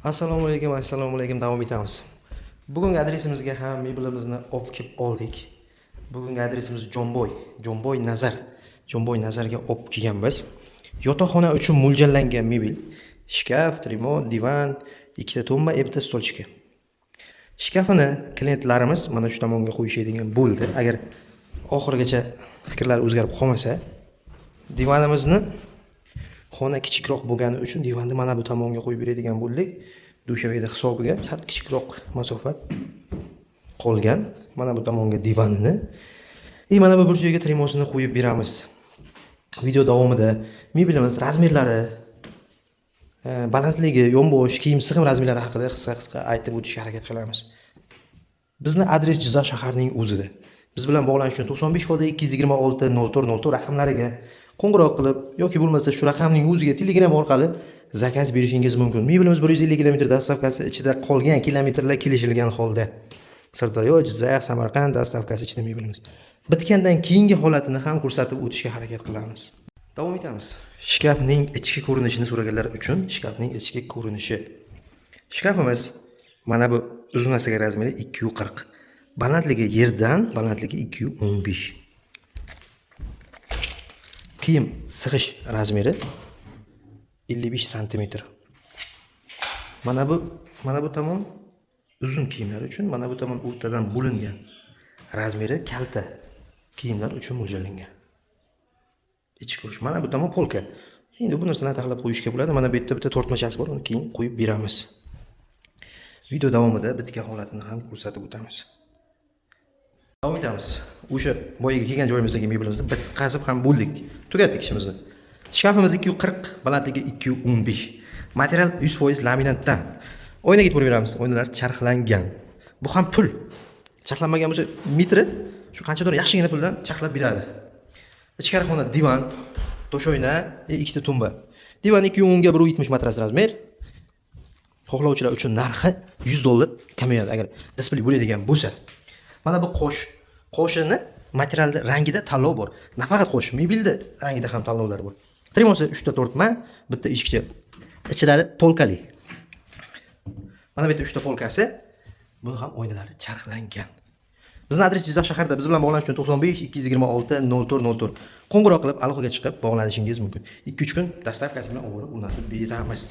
Assalomu alaykum, davom etamiz. Bugungi adresimizga ham mebelimizni olib kelib oldik. Bugungi adresimiz Jomboy Nazarga olib kelganmiz. Yotoqxona uchun mo'ljallangan mebel, shkaf, trimon, divan, ikkita tumba, bitta stolchka. Shkafini klientlarimiz mana shu tomonga qo'yishadigan bo'ldi. Agar oxirigacha fikrlari o'zgarib qolmasa, divanimizni xona kichikroq bo'lgani uchun divanni mana bu tomonga qo'yib beradigan bo'ldik. Dushaveda hisobiga sal kichikroq masofa qolgan. Mana bu tomonga divanini mana bu burchaga trimosini qo'yib beramiz. Video davomida mebelimiz razmerlari, balandligi, yonbosh, kiyim sig'im razmerlari haqida qisqa aytib o'tishga harakat qilamiz. Bizni adres Jizzax shaharining o'zida. Biz bilan bog'lanish uchun 95 xoda 226 04 raqamlariga qo'ng'iroq qilib yoki bo'lmasa shu raqamning o'ziga Telegram orqali zakaz berishingiz mumkin. Mebelimiz 150 km dastavkasi ichida qolgan kilometrlar kelishilgan holda. Sirdaryo, Jizzax, Samarqand dastavkasi ichida mebelimiz. Bitgandan keyingi holatini ham ko'rsatib o'tishga harakat qilamiz. Davom etamiz. Shkafning ichki ko'rinishini so'raganlar uchun shkafning ichki ko'rinishi. Shkafimiz mana bu uzunasiga razmeri 240. Balandligi yerdan balandligi 215. Kiyim sig'ish razmeri 55 cm. Mana bu tomon uzun kiyimlar uchun, mana bu tomon o'rtadan bo'lingan razmeri kalta kiyimlar uchun mo'ljallangan. Ichki ko'rish. Mana bu tomon polka. Endi bu narsani taxlab qo'yishga bo'ladi. Mana bu yerda bitta tortmachasi bor, uni keyin qo'yib beramiz. Video davomida bitgan holatini ham ko'rsatib o'tamiz. Davom etamiz. O'sha boyaga kelgan joyimizdagi mebelimizni bitqazib ham bo'ldik. Tugatdik ishimizni. Shkafimiz 240, balandligi 215. Material 100% laminatdan. Oynaga yetib beramiz. Oynalar charxlangan. Bu ham pul. Charxlanmagan bo'lsa metri shu qanchadir yaxshigina puldan charxlab beradi. Ichkari xona divan, to'shoyna, ikkita tumba. Divan 210 ga 170 matras razmer. Xohlovchilar uchun narxi $100 kamayadi agar displey bo'ladigan bo'lsa. Mana bu qo'shini materialda rangida tanlov bor. Nafaqat qo'sh, mebelda rangida ham tanlovlar bor. Trimosi 3 ta tortma, bitta eshikcha. Ichlari polkali. Mana bu yerda 3 ta polkasi, bu ham oynalari charxlangan. Bizning adres Jizzax shaharida. Biz bilan bog'lanish uchun 95 226 04 qo'ng'iroq qilib aloqaga chiqib bog'lanishingiz mumkin. 2-3 kun dastavkasi bilan o'rib o'rnatib beramiz.